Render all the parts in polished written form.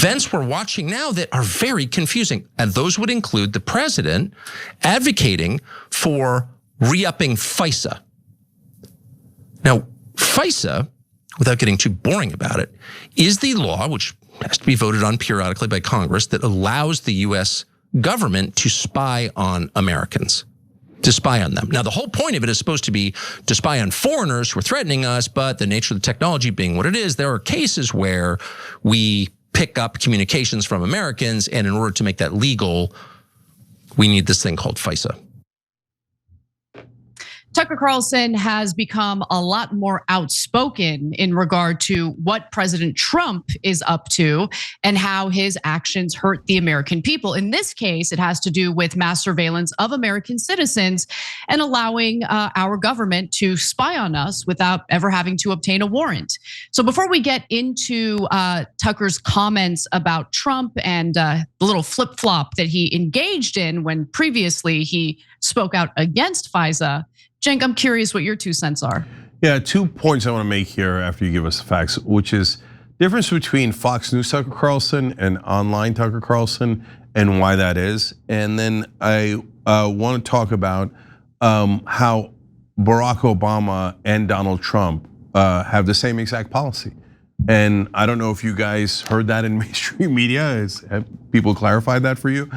events we're watching now that are very confusing. And those would include the president advocating for re-upping FISA. Now, FISA, without getting too boring about it, is the law, which has to be voted on periodically by Congress, that allows the U.S. government to spy on Americans, to spy on them. Now, the whole point of it is supposed to be to spy on foreigners who are threatening us, but the nature of the technology being what it is, there are cases where we pick up communications from Americans, and in order to make that legal, we need this thing called FISA. Tucker Carlson has become a lot more outspoken in regard to what President Trump is up to and how his actions hurt the American people. In this case, it has to do with mass surveillance of American citizens and allowing our government to spy on us without ever having to obtain a warrant. So before we get into Tucker's comments about Trump and the little flip-flop that he engaged in when previously he spoke out against FISA, Cenk, I'm curious what your 2 cents are. Yeah, 2 points I want to make here after you give us the facts, which is difference between Fox News Tucker Carlson and online Tucker Carlson and why that is. And then I want to talk about how Barack Obama and Donald Trump have the same exact policy. And I don't know if you guys heard that in mainstream media. Have people clarified that for you?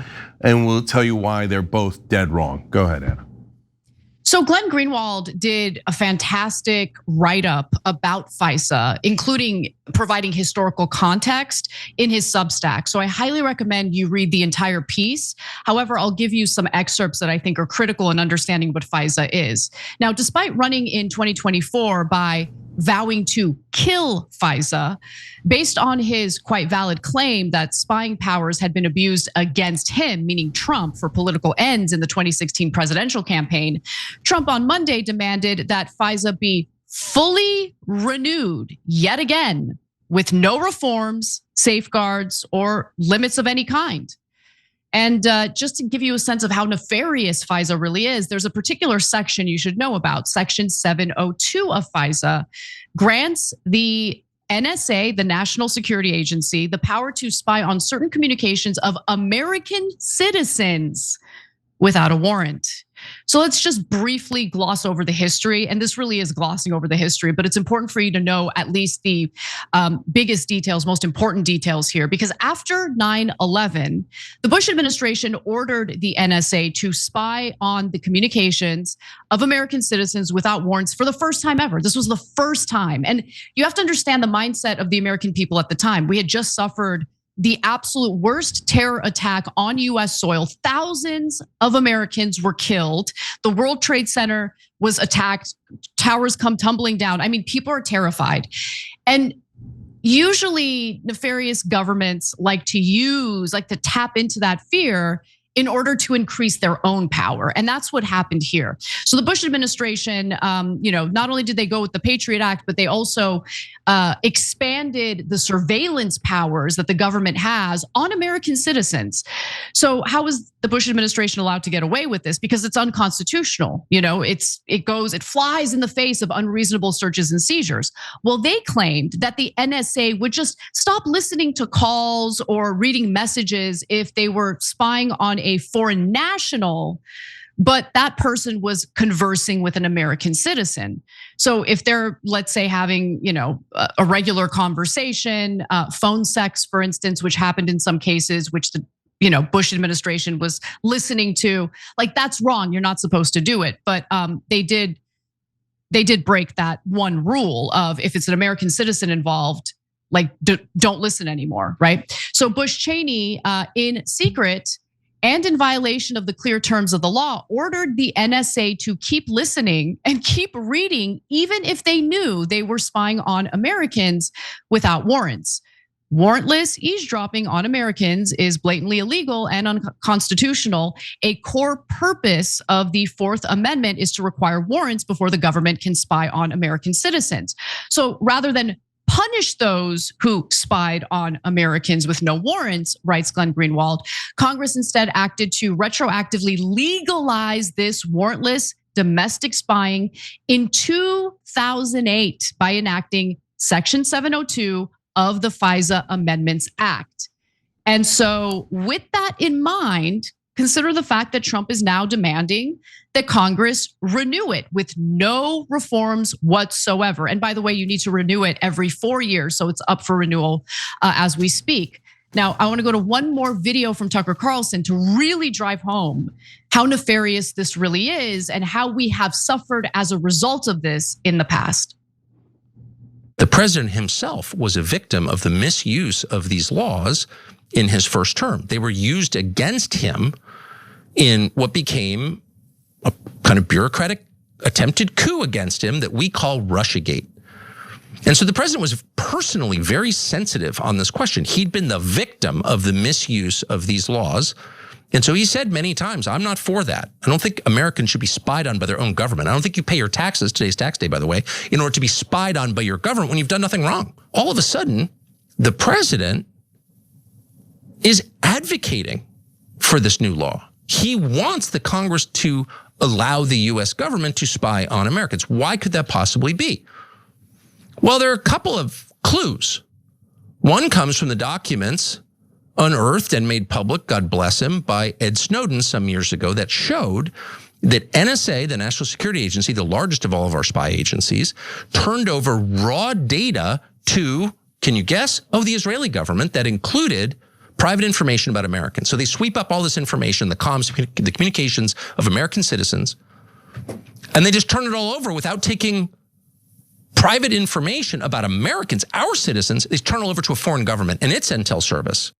And we'll tell you why they're both dead wrong. Go ahead, Anna. So Glenn Greenwald did a fantastic write-up about FISA, including providing historical context in his Substack. So I highly recommend you read the entire piece. However, I'll give you some excerpts that I think are critical in understanding what FISA is. Now, despite running in 2024 by vowing to kill FISA, based on his quite valid claim that spying powers had been abused against him, meaning Trump, for political ends in the 2016 presidential campaign, Trump on Monday demanded that FISA be fully renewed yet again with no reforms, safeguards, or limits of any kind. And just to give you a sense of how nefarious FISA really is, there's a particular section you should know about. Section 702 of FISA grants the NSA, the National Security Agency, the power to spy on certain communications of American citizens without a warrant. So let's just briefly gloss over the history. And this really is glossing over the history, but it's important for you to know at least the biggest details, most important details here, because after 9/11, the Bush administration ordered the NSA to spy on the communications of American citizens without warrants for the first time ever. This was the first time. And you have to understand the mindset of the American people at the time. We had just suffered the absolute worst terror attack on US soil. Thousands of Americans were killed. The World Trade Center was attacked. Towers come tumbling down. I mean, people are terrified. And usually nefarious governments like to tap into that fear in order to increase their own power. And that's what happened here. So the Bush administration, not only did they go with the Patriot Act, but they also expanded the surveillance powers that the government has on American citizens. So how is the Bush administration allowed to get away with this? Because it's unconstitutional. It flies in the face of unreasonable searches and seizures. Well, they claimed that the NSA would just stop listening to calls or reading messages if they were spying on a foreign national, but that person was conversing with an American citizen. So if they're, let's say, having, a regular conversation, phone sex, for instance, which happened in some cases, which the Bush administration was listening to, like, that's wrong. You're not supposed to do it. But they did break that one rule of if it's an American citizen involved, like, don't listen anymore, right? So Bush Cheney, in secret and in violation of the clear terms of the law, ordered the NSA to keep listening and keep reading, even if they knew they were spying on Americans without warrants. Warrantless eavesdropping on Americans is blatantly illegal and unconstitutional. A core purpose of the Fourth Amendment is to require warrants before the government can spy on American citizens. So rather than punish those who spied on Americans with no warrants, writes Glenn Greenwald, Congress instead acted to retroactively legalize this warrantless domestic spying in 2008 by enacting Section 702 of the FISA Amendments Act. And so with that in mind, consider the fact that Trump is now demanding that Congress renew it with no reforms whatsoever. And by the way, you need to renew it every 4 years, so it's up for renewal as we speak. Now, I want to go to one more video from Tucker Carlson to really drive home how nefarious this really is and how we have suffered as a result of this in the past. The president himself was a victim of the misuse of these laws in his first term. They were used against him in what became a kind of bureaucratic attempted coup against him that we call Russiagate. And so the president was personally very sensitive on this question. He'd been the victim of the misuse of these laws. And so he said many times, I'm not for that. I don't think Americans should be spied on by their own government. I don't think you pay your taxes, today's tax day, by the way, in order to be spied on by your government when you've done nothing wrong. All of a sudden, the president is advocating for this new law. He wants the Congress to allow the US government to spy on Americans. Why could that possibly be? Well, there are a couple of clues. One comes from the documents unearthed and made public, God bless him, by Ed Snowden some years ago that showed that NSA, the National Security Agency, the largest of all of our spy agencies, turned over raw data to, can you guess? Oh, the Israeli government that included private information about Americans. So they sweep up all this information, the comms, the communications of American citizens, and they just turn it all over without taking private information about Americans, our citizens. They turn it over to a foreign government and its intel service.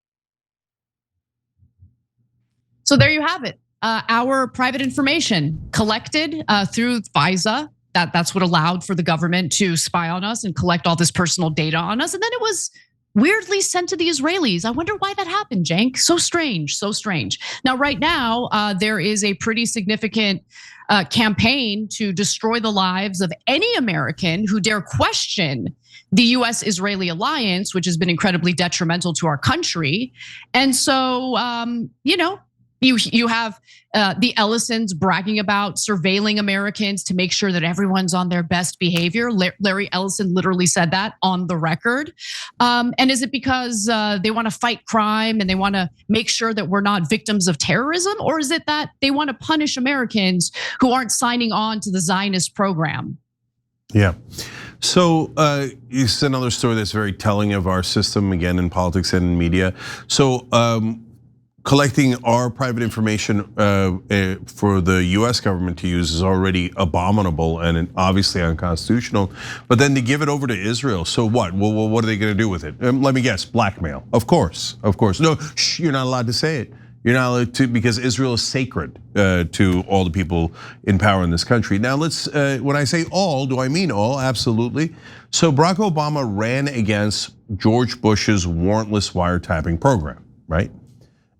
So there you have it. Our private information collected through FISA. That's what allowed for the government to spy on us and collect all this personal data on us. And then it was weirdly sent to the Israelis. I wonder why that happened, Cenk. So strange, so strange. Now, right now, there is a pretty significant campaign to destroy the lives of any American who dare question the US-Israeli alliance, which has been incredibly detrimental to our country. And so, you have the Ellisons bragging about surveilling Americans to make sure that everyone's on their best behavior. Larry Ellison literally said that on the record. And is it because they want to fight crime and they want to make sure that we're not victims of terrorism? Or is it that they want to punish Americans who aren't signing on to the Zionist program? Yeah. So it's another story that's very telling of our system, again, in politics and in media. So collecting our private information for the US government to use is already abominable and obviously unconstitutional. But then to give it over to Israel, so what? Well, what are they gonna do with it? Let me guess, blackmail. Of course. No, you're not allowed to say it. You're not allowed to, because Israel is sacred to all the people in power in this country. Now let's, when I say all, do I mean all? Absolutely. So Barack Obama ran against George Bush's warrantless wiretapping program, right?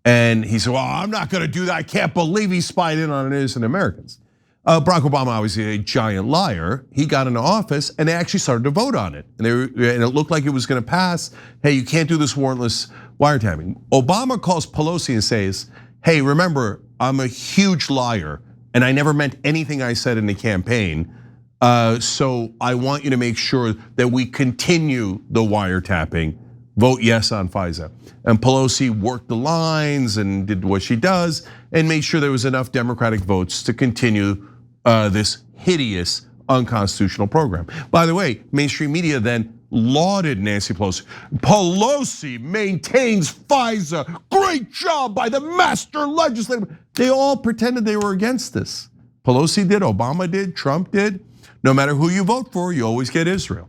And he said, well, I'm not gonna do that. I can't believe he spied in on innocent Americans. Barack Obama, obviously a giant liar. He got into office and they actually started to vote on it. And it looked like it was gonna pass. Hey, you can't do this warrantless wiretapping. Obama calls Pelosi and says, hey, remember, I'm a huge liar and I never meant anything I said in the campaign. So I want you to make sure that we continue the wiretapping. Vote yes on FISA. And Pelosi worked the lines and did what she does and made sure there was enough Democratic votes to continue this hideous unconstitutional program. By the way, mainstream media then lauded Nancy Pelosi. Pelosi maintains FISA. Great job by the master legislator. They all pretended they were against this. Pelosi did, Obama did, Trump did. No matter who you vote for, you always get Israel.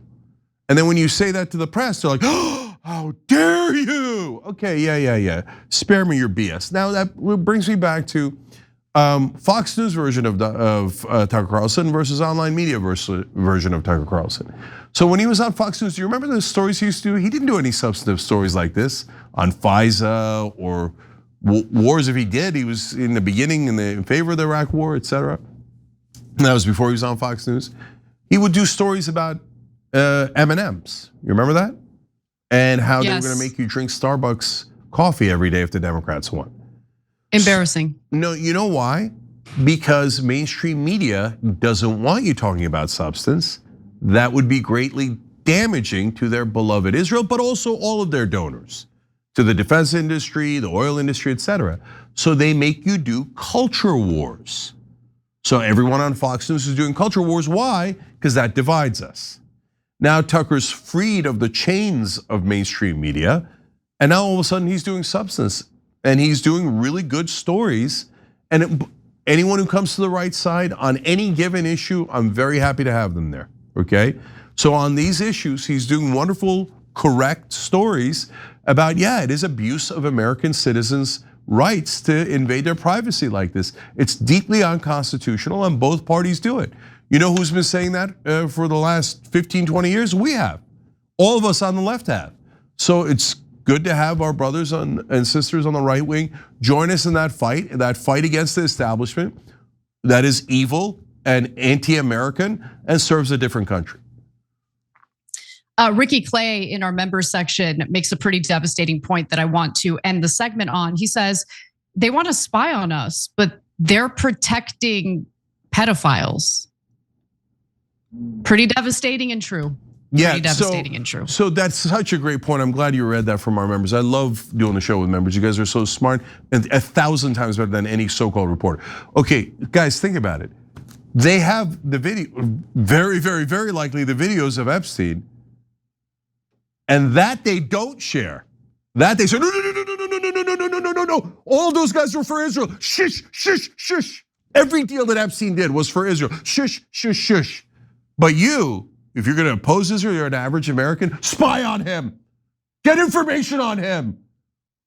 And then when you say that to the press, they're like, oh, how dare you? Okay, yeah. Spare me your BS. Now that brings me back to Fox News version of Tucker Carlson versus online media version of Tucker Carlson. So when he was on Fox News, do you remember the stories he used to do? He didn't do any substantive stories like this on FISA or wars. If he did, he was in the beginning in favor of the Iraq War, etc. That was before he was on Fox News. He would do stories about M&Ms. You remember that? And how they were gonna make you drink Starbucks coffee every day if the Democrats won. Embarrassing. No, you know why? Because mainstream media doesn't want you talking about substance. That would be greatly damaging to their beloved Israel, but also all of their donors. to the defense industry, the oil industry, etc. So they make you do culture wars. So everyone on Fox News is doing culture wars. Why? Because that divides us. Now Tucker's freed of the chains of mainstream media, and now all of a sudden he's doing substance, and he's doing really good stories. And anyone who comes to the right side on any given issue, I'm very happy to have them there, okay? So on these issues, he's doing wonderful, correct stories about, yeah, it is abuse of American citizens' rights to invade their privacy like this. It's deeply unconstitutional, and both parties do it. You know who's been saying that for the last 15, 20 years? We have. All of us on the left have. So it's good to have our brothers and sisters on the right wing join us in that fight against the establishment that is evil and anti-American and serves a different country. Ricky Clay in our members section makes a pretty devastating point that I want to end the segment on. He says, they want to spy on us, but they're protecting pedophiles. Pretty devastating and true. Yeah, pretty devastating and true. So that's such a great point. I'm glad you read that from our members. I love doing the show with members. You guys are so smart and 1,000 times better than any so-called reporter. Okay, guys, think about it. They have the video, very, very, very likely the videos of Epstein, and that they don't share. That they say, no. All those guys were for Israel. Shush. Every deal that Epstein did was for Israel. Shush. But you, if you're gonna oppose Israel, you're an average American, spy on him. Get information on him.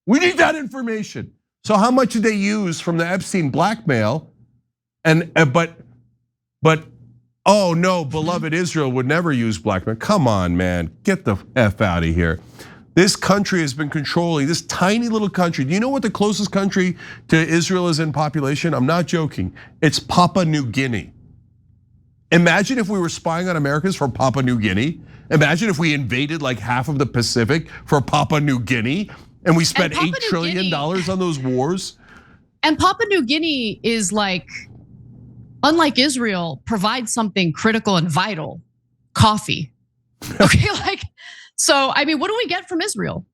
We need that information. So how much did they use from the Epstein blackmail? But oh no, beloved Israel would never use blackmail. Come on, man, get the F out of here. This country has been controlling, this tiny little country. Do you know what the closest country to Israel is in population? I'm not joking, it's Papua New Guinea. Imagine if we were spying on Americans from Papua New Guinea. Imagine if we invaded like half of the Pacific for Papua New Guinea and we spent $8 trillion on those wars. And Papua New Guinea is like, unlike Israel, provides something critical and vital, coffee. Okay, so I mean, what do we get from Israel?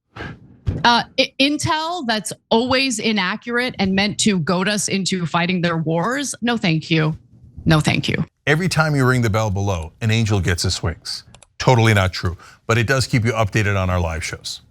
Intel that's always inaccurate and meant to goad us into fighting their wars? No, thank you. No, thank you. Every time you ring the bell below, an angel gets his wings. Totally not true, but it does keep you updated on our live shows.